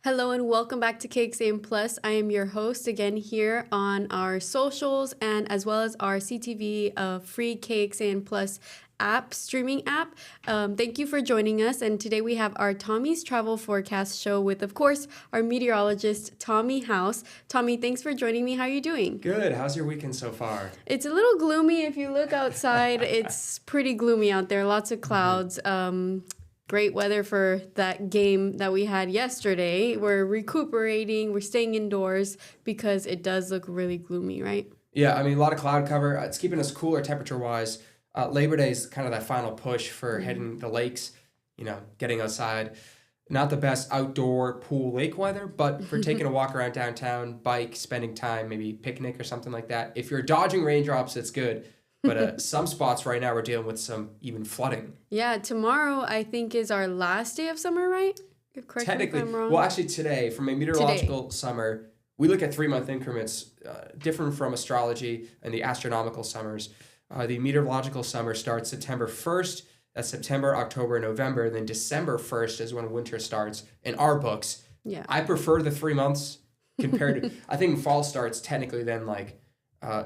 Hello and welcome back to KXAN Plus. I am your host again here on our socials and as well as our CTV free KXAN Plus streaming app. Thank you for joining us. And today we have our Tommy's Travel Forecast show with, of course, our meteorologist, Tommy House. Tommy, thanks for joining me. How are you doing? Good. How's your weekend so far? It's a little gloomy. If you look outside, it's pretty gloomy out there. Lots of clouds. Great weather for that game that we had yesterday. We're recuperating. We're staying indoors because it does look really gloomy, right? Yeah, I mean, a lot of cloud cover. It's keeping us cooler temperature-wise. Labor Day is kind of that final push for heading the lakes, getting outside. Not the best outdoor pool lake weather, but for taking a walk around downtown, bike, spending time, maybe picnic or something like that. If you're dodging raindrops, it's good. But some spots right now we're dealing with some even flooding. Yeah, tomorrow I think is our last day of summer, right? Correct Technically, me if I'm wrong. well, actually today, from a meteorological summer, we look at 3-month increments, different from astrology and the astronomical summers. The meteorological summer starts September 1st. That's September, October, November. Then December 1st is when winter starts in our books. Yeah. I prefer the 3 months compared to, I think fall starts technically then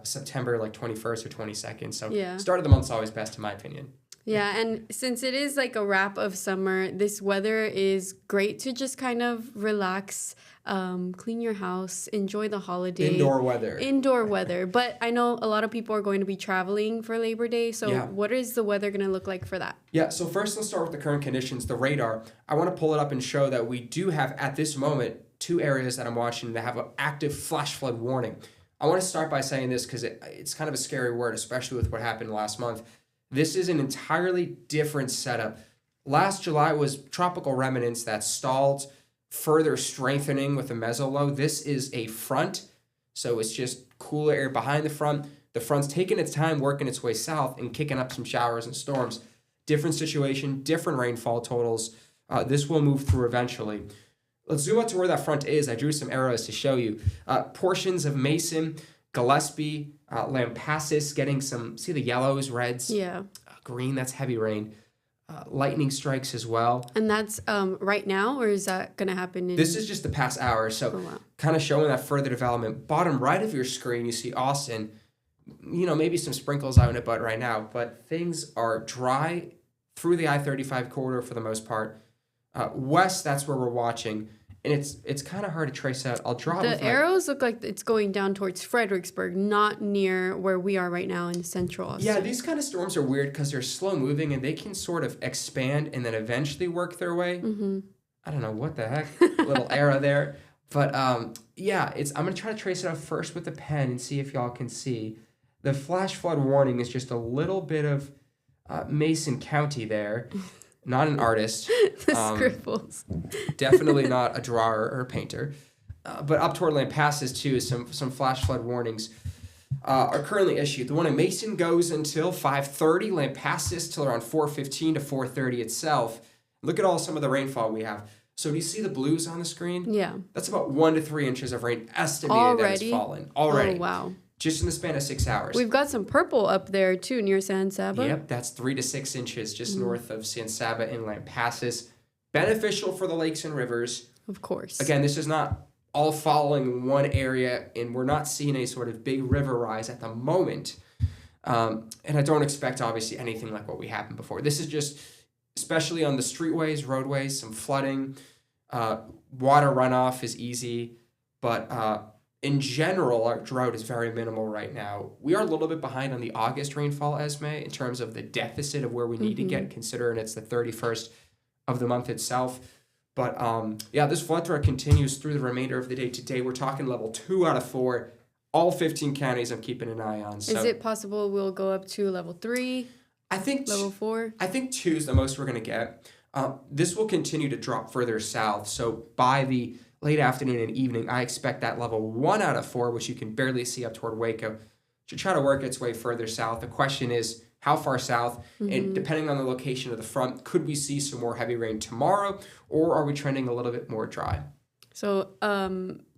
September 21st or 22nd. So start of the month's always best in my opinion. Yeah, and since it is like a wrap of summer, this weather is great to just kind of relax, clean your house, enjoy the holiday. Indoor weather. But I know a lot of people are going to be traveling for Labor Day. So what is the weather going to look like for that? Yeah, so first let's start with the current conditions, the radar. I want to pull it up and show that we do have at this moment 2 areas that I'm watching that have an active flash flood warning. I want to start by saying this because it's kind of a scary word, especially with what happened last month. This is an entirely different setup. Last July was tropical remnants that stalled, further strengthening with a mesolow. This is a front, so it's just cooler air behind the front. The front's taking its time working its way south and kicking up some showers and storms. Different situation, different rainfall totals. This will move through eventually. Let's zoom out to where that front is. I drew some arrows to show you. Portions of Mason, Gillespie, Lampasas getting some, see the yellows, reds? Yeah. Green, that's heavy rain. Lightning strikes as well. And that's right now, or is that going to happen? This is just the past hour, so kind of showing that further development. Bottom right of your screen, you see Austin. Maybe some sprinkles out in it, but right now. But things are dry through the I-35 corridor for the most part. West, that's where we're watching. And it's kind of hard to trace out. I'll draw the arrows look like it's going down towards Fredericksburg, not near where we are right now in central Austin. Yeah, these kind of storms are weird because they're slow moving and they can sort of expand and then eventually work their way. I don't know what the heck, little arrow there. But I'm going to try to trace it out first with a pen and see if y'all can see. The flash flood warning is just a little bit of Mason County there. Not an artist. The scribbles. Definitely not a drawer or a painter. But up toward Lampasas, too, is some flash flood warnings are currently issued. The one in Mason goes until 5:30. Lampasas till around 4:15 to 4:30 itself. Look at some of the rainfall we have. So do you see the blues on the screen? Yeah. That's about 1 to 3 inches of rain estimated that has fallen. Already. Oh, wow. Just in the span of 6 hours. We've got some purple up there, too, near San Saba. Yep, that's 3 to 6 inches just north of San Saba and Lampasas. Beneficial for the lakes and rivers. Of course. Again, this is not all falling in one area, and we're not seeing a sort of big river rise at the moment. And I don't expect, obviously, anything like what we happened before. This is just, especially on the streetways, roadways, some flooding. Water runoff is easy, but in general, our drought is very minimal right now. We are a little bit behind on the August rainfall, Esme, in terms of the deficit of where we need to get, considering it's the 31st of the month itself. But this flood threat continues through the remainder of the day today. We're talking level 2 out of 4. All 15 counties I'm keeping an eye on. So is it possible we'll go up to level 3? I think level 4? I think 2 is the most we're going to get. This will continue to drop further south. So by the late afternoon and evening, I expect that level 1 out of 4, which you can barely see up toward Waco, to try to work its way further south. The question is, how far south? And depending on the location of the front, could we see some more heavy rain tomorrow, or are we trending a little bit more dry? So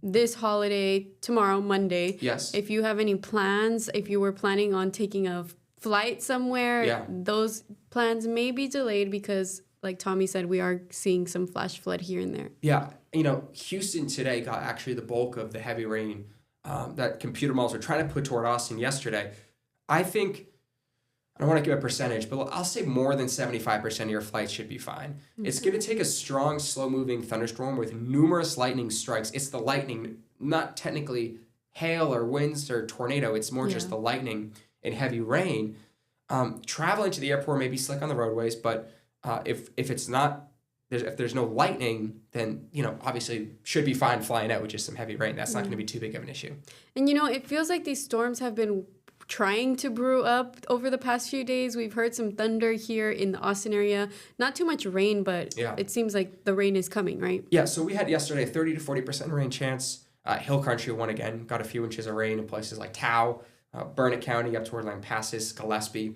this holiday, tomorrow, Monday, yes. If you have any plans, if you were planning on taking a flight somewhere, those plans may be delayed because, like Tommy said, we are seeing some flash flood here and there. Yeah, Houston today got actually the bulk of the heavy rain that computer models were trying to put toward Austin yesterday. I think, I don't want to give a percentage, but I'll say more than 75% of your flights should be fine. Mm-hmm. It's going to take a strong, slow-moving thunderstorm with numerous lightning strikes. It's the lightning, not technically hail or winds or tornado. It's more just the lightning and heavy rain. Traveling to the airport may be slick on the roadways, but if it's not, if there's no lightning, then, obviously should be fine flying out with just some heavy rain. That's not going to be too big of an issue. And, it feels like these storms have been trying to brew up over the past few days. We've heard some thunder here in the Austin area. Not too much rain, but it seems like the rain is coming, right? Yeah, so we had yesterday a 30 to 40% rain chance. Hill Country won again, got a few inches of rain in places like Taos, Burnett County, up toward Lampasas, Gillespie.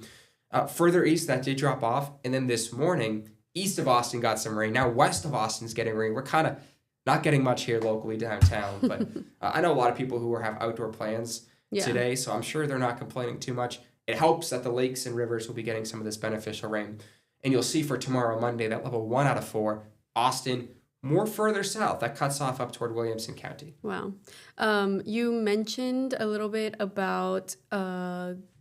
Further east, that did drop off. And then this morning, east of Austin got some rain. Now west of Austin's getting rain. We're kind of not getting much here locally downtown, but I know a lot of people who have outdoor plans today, so I'm sure they're not complaining too much. It helps that the lakes and rivers will be getting some of this beneficial rain. And you'll see for tomorrow, Monday, that level 1 out of 4, Austin, more further south, that cuts off up toward Williamson County. Wow. You mentioned a little bit about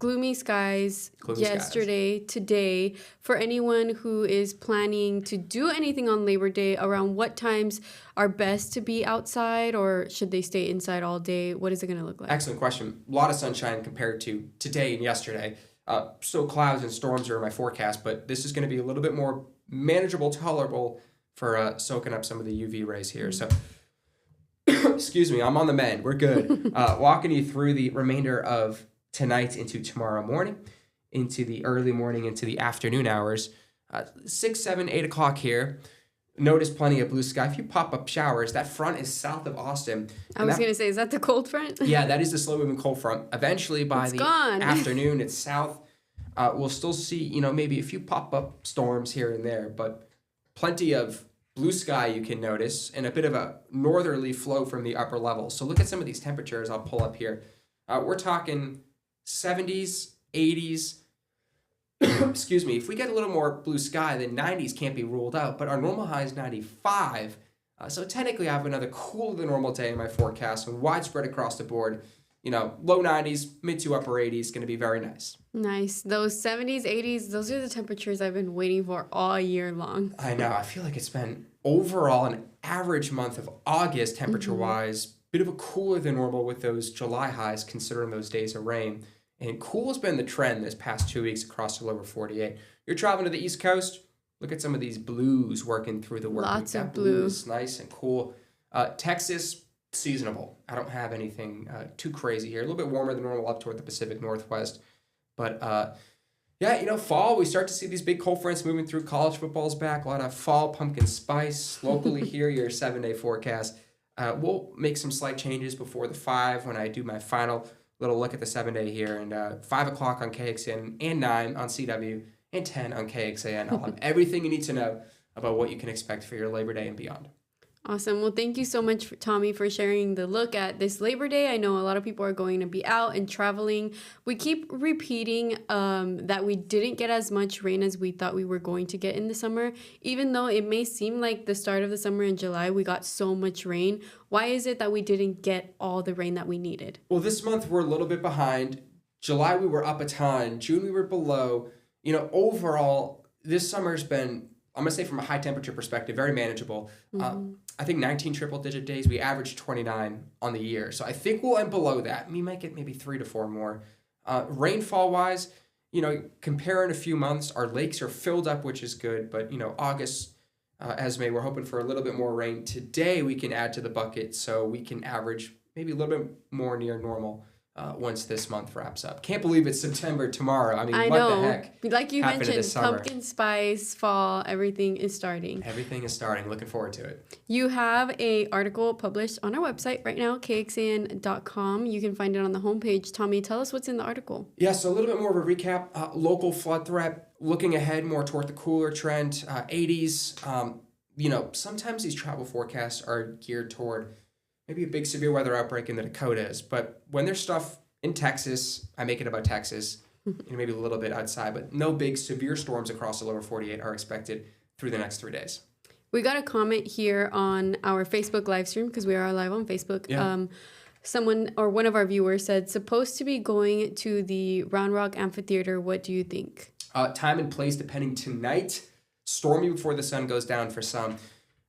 gloomy skies yesterday, today. For anyone who is planning to do anything on Labor Day, around what times are best to be outside, or should they stay inside all day? What is it going to look like? Excellent question. A lot of sunshine compared to today and yesterday. So clouds and storms are in my forecast, but this is going to be a little bit more manageable, tolerable for soaking up some of the UV rays here. So, excuse me, I'm on the mend. We're good. Walking you through the remainder of tonight into tomorrow morning, into the early morning, into the afternoon hours. 6, 7, 8 o'clock here. Notice plenty of blue sky. A few pop-up showers. That front is south of Austin. I was going to say, is that the cold front? Yeah, that is the slow-moving cold front. Eventually, by the afternoon, it's south. We'll still see, maybe a few pop-up storms here and there, but plenty of blue sky you can notice, and a bit of a northerly flow from the upper levels. So look at some of these temperatures I'll pull up here. We're talking 70s, 80s. Excuse me. If we get a little more blue sky, then 90s can't be ruled out, but our normal high is 95. So technically I have another cooler than normal day in my forecast and widespread across the board. Low 90s, mid to upper 80s, going to be very nice. Nice. Those 70s, 80s, those are the temperatures I've been waiting for all year long. I know. I feel like it's been overall an average month of August temperature-wise, bit of a cooler than normal with those July highs considering those days of rain. And cool has been the trend this past 2 weeks across the lower 48. You're traveling to the East Coast, look at some of these blues working through the work week. Lots of blue. Nice and cool. Texas, seasonable. I don't have anything too crazy here. A little bit warmer than normal up toward the Pacific Northwest. But fall, we start to see these big cold fronts moving through. College football's back. A lot of fall pumpkin spice. Locally here, your 7-day forecast. We'll make some slight changes before the 5 when I do my final little look at the 7-day here. And 5 o'clock on KXAN and 9 on CW and 10 on KXAN. I'll have everything you need to know about what you can expect for your Labor Day and beyond. Awesome. Well, thank you so much, Tommy, for sharing the look at this Labor Day. I know a lot of people are going to be out and traveling. We keep repeating that we didn't get as much rain as we thought we were going to get in the summer. Even though it may seem like the start of the summer in July, we got so much rain. Why is it that we didn't get all the rain that we needed? Well, this month we're a little bit behind. July we were up a ton. June we were below. Overall, this summer's been, I'm going to say from a high temperature perspective, very manageable. I think 19 triple-digit days. We averaged 29 on the year. So I think we'll end below that. We might get maybe 3 to 4 more. Rainfall-wise, comparing a few months, our lakes are filled up, which is good. But, August, Esme, we're hoping for a little bit more rain. Today, we can add to the bucket so we can average maybe a little bit more near normal once this month wraps up. Can't believe it's September tomorrow. I mean, what the heck? Like you mentioned, pumpkin spice, fall, everything is starting. Everything is starting. Looking forward to it. You have an article published on our website right now, KXAN.com. You can find it on the homepage. Tommy, tell us what's in the article. Yeah, so a little bit more of a recap. Local flood threat, looking ahead more toward the cooler trend, 80s. Sometimes these travel forecasts are geared toward maybe a big severe weather outbreak in the Dakotas. But when there's stuff in Texas, I make it about Texas, maybe a little bit outside, but no big severe storms across the lower 48 are expected through the next 3 days. We got a comment here on our Facebook live stream because we are live on Facebook. Yeah. Someone or one of our viewers said, supposed to be going to the Round Rock Amphitheater. What do you think? Time and place depending tonight. Stormy before the sun goes down for some.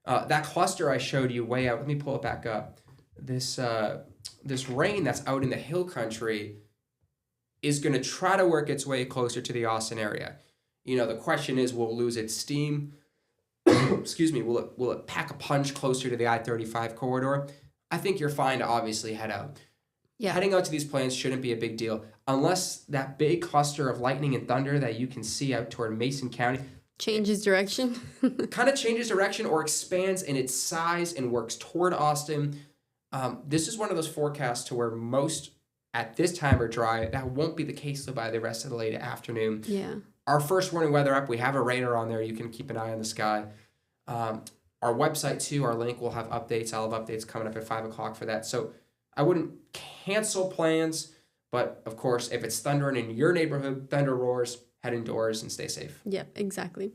That cluster I showed you way out. Let me pull it back up. This rain that's out in the hill country is going to try to work its way closer to the Austin area. You know, the question is, will it lose its steam? Excuse me. Will it pack a punch closer to the I-35 corridor? I think you're fine to obviously head out. Yeah. Heading out to these plains shouldn't be a big deal unless that big cluster of lightning and thunder that you can see out toward Mason County changes direction. kind of changes direction or expands in its size and works toward Austin. This is one of those forecasts to where most at this time are dry. That won't be the case though by the rest of the late afternoon. Yeah. Our first warning weather app, we have a radar on there. You can keep an eye on the sky. Our website too, our link will have updates. I'll have updates coming up at 5 o'clock for that. So I wouldn't cancel plans, but of course, if it's thundering in your neighborhood, thunder roars, head indoors and stay safe. Yep, exactly.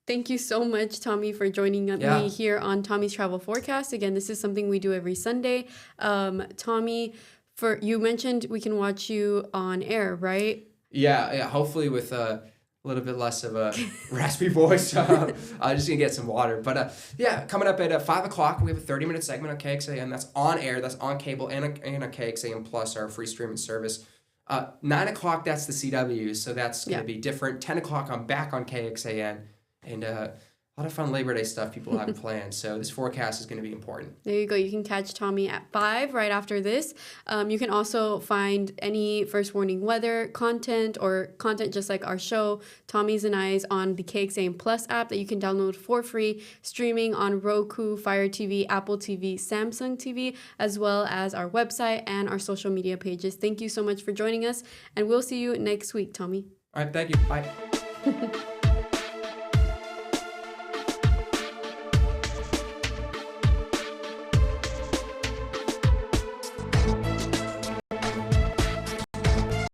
Thank you so much, Tommy, for joining me here on Tommy's Travel Forecast. Again, this is something we do every Sunday. Tommy, you mentioned we can watch you on air, right? Yeah, hopefully with a little bit less of a raspy voice. I'm just going to get some water. But coming up at 5 o'clock, we have a 30-minute segment on KXAN. That's on air, that's on cable, and a KXAN Plus, our free streaming service. 9 o'clock, that's the CW, so that's going to be different. 10 o'clock, I'm back on KXAN. And a lot of fun Labor Day stuff people have planned. So this forecast is going to be important. There you go. You can catch Tommy at 5 right after this. You can also find any first warning weather content or content just like our show, Tommy's and I's, on the KXAN Plus app that you can download for free, streaming on Roku, Fire TV, Apple TV, Samsung TV, as well as our website and our social media pages. Thank you so much for joining us, and we'll see you next week, Tommy. All right, thank you. Bye.